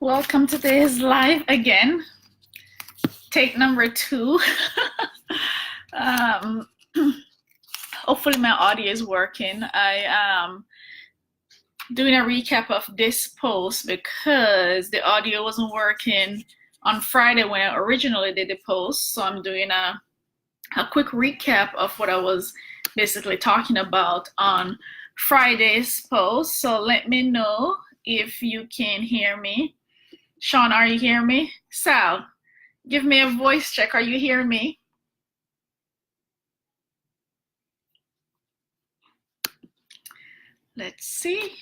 Welcome to today's live again. Take number 2. um, Hopefully my audio is working. I am doing a recap of this post because the audio wasn't working on Friday when I originally did the post. So I'm doing a quick recap of what I was basically talking about on Friday's post. So let me know if you can hear me. Sean, are you hearing me? Sal, give me a voice check. Are you hearing me? Let's see.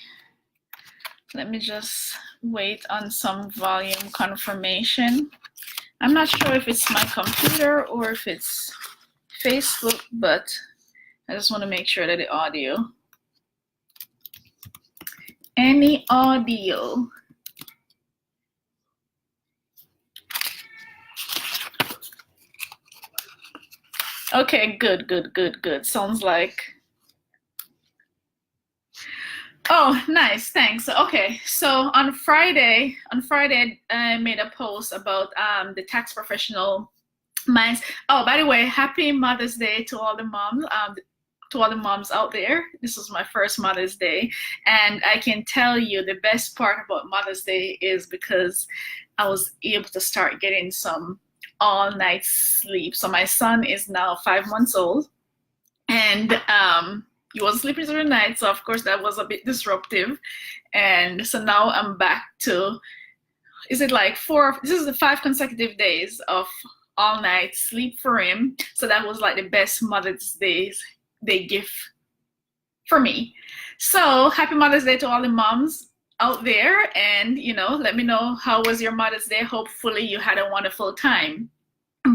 Let me just wait on some volume confirmation. I'm not sure if it's my computer or if it's Facebook, but I just want to make sure that the audio. Any audio? Okay, good. Sounds like. Oh, nice, thanks. Okay, so on Friday, I made a post about the tax professional minds. Oh, by the way, happy Mother's Day to all the moms. To all the moms out there. This was my first Mother's Day, and I can tell you the best part about Mother's Day is because I was able to start getting some all-night sleep. So my son is now 5 months old, and he wasn't sleeping through the night, so of course that was a bit disruptive. And so now I'm back to, is it like 4, this is the 5 consecutive days of all night sleep for him. So that was like the best Mother's Day gift for me. So happy Mother's Day to all the moms out there, and let me know how was your Mother's Day. Hopefully you had a wonderful time.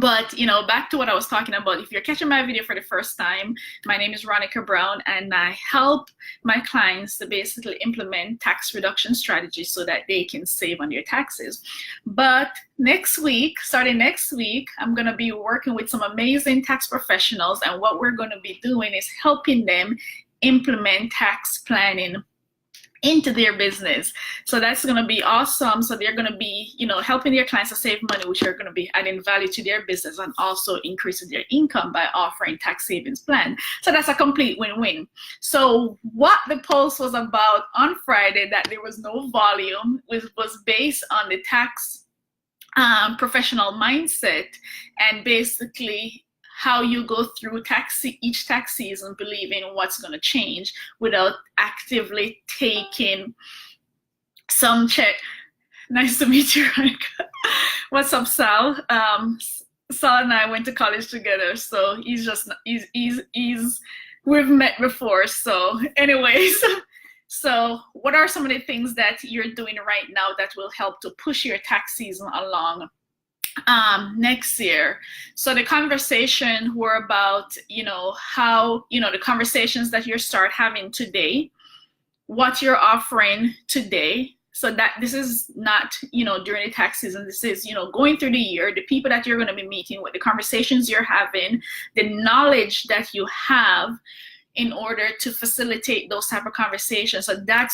But back to what I was talking about. If you're catching my video for the first time, my name is Ronica Brown, and I help my clients to basically implement tax reduction strategies so that they can save on their taxes. But starting next week, I'm going to be working with some amazing tax professionals, and what we're going to be doing is helping them implement tax planning into their business. So that's going to be awesome. So they're going to be, helping their clients to save money, which are going to be adding value to their business and also increasing their income by offering tax savings plan. So that's a complete win-win. So what the post was about on Friday, that there was no volume, was based on the tax professional mindset, and basically how you go through each tax season believing what's going to change without actively taking some check. Nice to meet you, Ronica. What's up, Sal? Sal and I went to college together, so we've met before. So anyways, so what are some of the things that you're doing right now that will help to push your tax season along next year? So the conversation were about, how, the conversations that you start having today, what you're offering today, so that this is not, during the tax season. This is, going through the year, the people that you're going to be meeting with, the conversations you're having, the knowledge that you have in order to facilitate those type of conversations. So that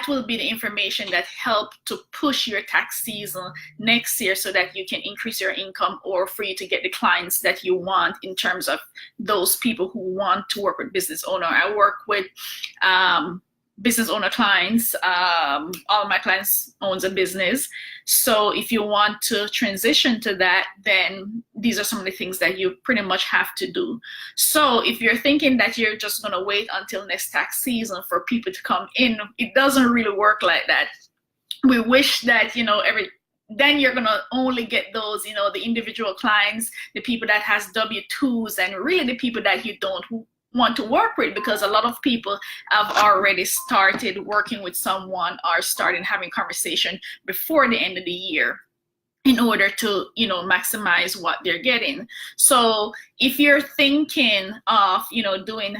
will be the information that help to push your tax season next year so that you can increase your income, or for you to get the clients that you want in terms of those people who want to work with business owner. I work with business owner clients. All my clients owns a business. So if you want to transition to that, then these are some of the things that you pretty much have to do. So if you're thinking that you're just going to wait until next tax season for people to come in, it doesn't really work like that. We wish that, then you're going to only get those, the individual clients, the people that has W-2s, and really the people that you don't want to work with, because a lot of people have already started working with someone or started having conversation before the end of the year in order to maximize what they're getting. So if you're thinking of doing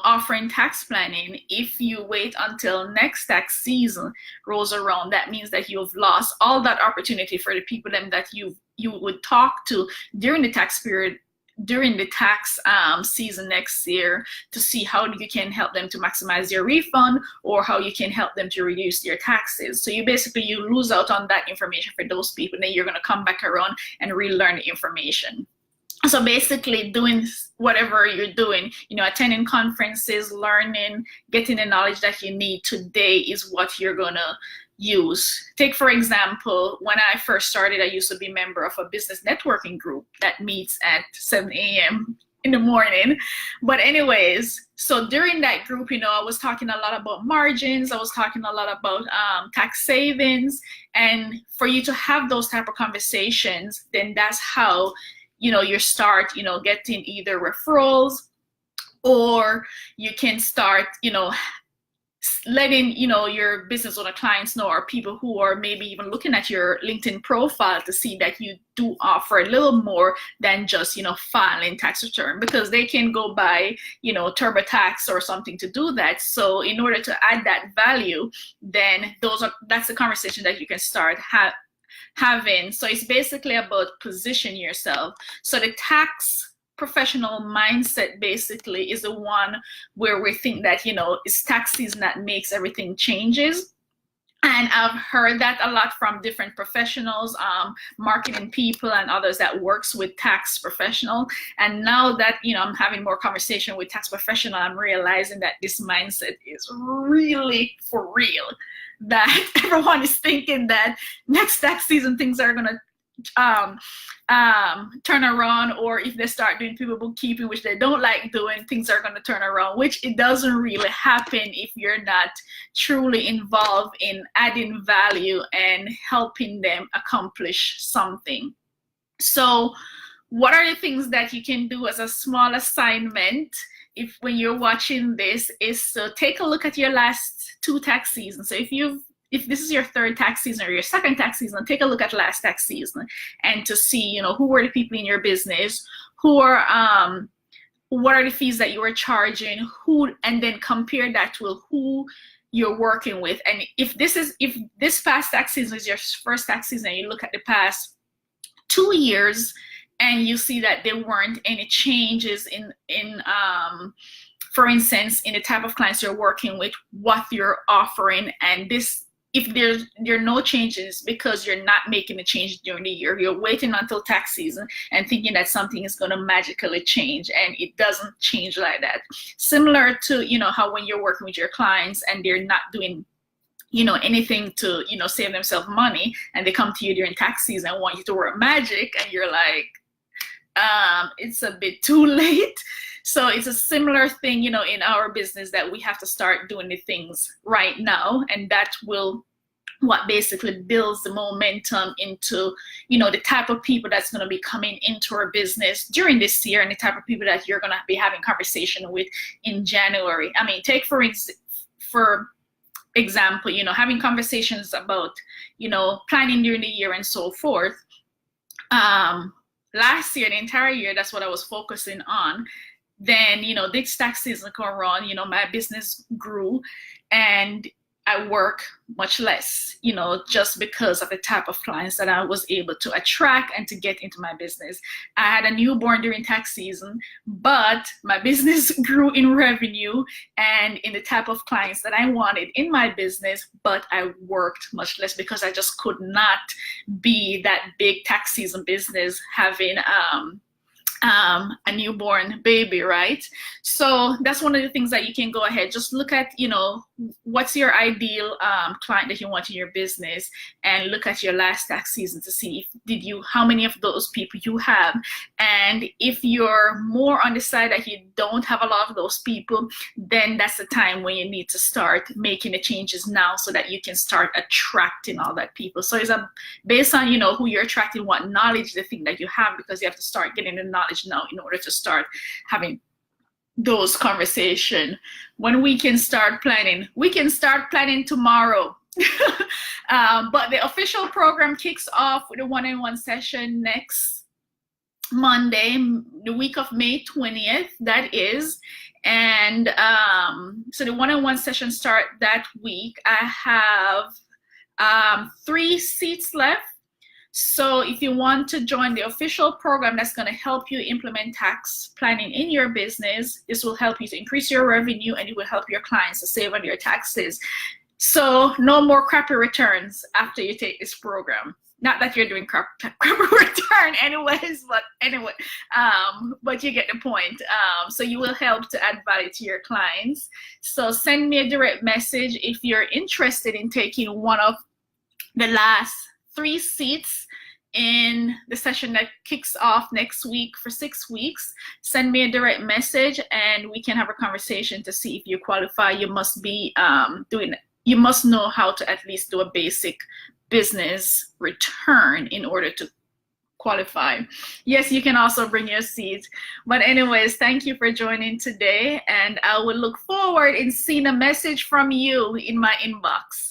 offering tax planning, if you wait until next tax season rolls around, that means that you've lost all that opportunity for the people that you would talk to during the tax period during the tax season next year to see how you can help them to maximize their refund or how you can help them to reduce their taxes. So you lose out on that information for those people, and then you're going to come back around and relearn the information. So basically doing whatever you're doing, attending conferences, learning, getting the knowledge that you need today is what you're going to use. Take, for example, when I first started, I used to be a member of a business networking group that meets at 7 a.m. in the morning. But anyways, so during that group, I was talking a lot about margins. I was talking a lot about tax savings. And for you to have those type of conversations, then that's how you start, getting either referrals, or you can start, letting, your business owner clients know, or people who are maybe even looking at your LinkedIn profile to see that you do offer a little more than just, filing tax return, because they can go buy, TurboTax or something to do that. So in order to add that value, then that's the conversation that you can start having. So it's basically about position yourself. So the tax professional mindset basically is the one where we think that, it's tax season that makes everything changes. And I've heard that a lot from different professionals, marketing people and others that works with tax professional. And now that, I'm having more conversation with tax professional, I'm realizing that this mindset is really for real. That everyone is thinking that next tax season things are going to turn around, or if they start doing people bookkeeping, which they don't like doing, things are going to turn around, which it doesn't really happen if you're not truly involved in adding value and helping them accomplish something. So what are the things that you can do as a small assignment when you're watching this is to take a look at your last 2 tax seasons. So if this is your 3rd tax season or your 2nd tax season, take a look at last tax season and to see, who were the people in your business, what are the fees that you were charging, and then compare that to who you're working with. And if this past tax season is your first tax season, and you look at the past 2 years, and you see that there weren't any changes in for instance, in the type of clients you're working with, what you're offering, and if there are no changes because you're not making a change during the year, you're waiting until tax season and thinking that something is going to magically change, and it doesn't change like that. Similar to, how when you're working with your clients and they're not doing anything to, save themselves money, and they come to you during tax season and want you to work magic, and you're like, it's a bit too late. So it's a similar thing, in our business, that we have to start doing the things right now, and that will what basically builds the momentum into, the type of people that's going to be coming into our business during this year, and the type of people that you're going to be having conversation with in January. I mean, take for example, having conversations about, planning during the year and so forth. Last year, the entire year, that's what I was focusing on. Then, this tax season come around, my business grew, and I work much less, just because of the type of clients that I was able to attract and to get into my business. I had a newborn during tax season, but my business grew in revenue and in the type of clients that I wanted in my business, but I worked much less because I just could not be that big tax season business having a newborn baby, right? So that's one of the things that you can go ahead, just look at, what's your ideal client that you want in your business, and look at your last tax season to see how many of those people you have. And if you're more on the side that you don't have a lot of those people, then that's the time when you need to start making the changes now, so that you can start attracting all that people. So it's based on, who you're attracting, what knowledge they think that you have, because you have to start getting the knowledge now in order to start having those conversations. When we can start planning tomorrow. But the official program kicks off with a one-on-one session next Monday, the week of May 20th, that is. And so the one-on-one session start that week. I have 3 seats left. So if you want to join the official program that's going to help you implement tax planning in your business, this will help you to increase your revenue and it will help your clients to save on your taxes. So no more crappy returns after you take this program. Not that you're doing crappy return anyways, but anyway, but you get the point. So you will help to add value to your clients. So send me a direct message if you're interested in taking one of the last 3 seats in the session that kicks off next week for 6 weeks. Send me a direct message and we can have a conversation to see if you qualify. You must be you must know how to at least do a basic business return in order to qualify. Yes, you can also bring your seeds. But anyways, thank you for joining today, and I will look forward in seeing a message from you in my inbox.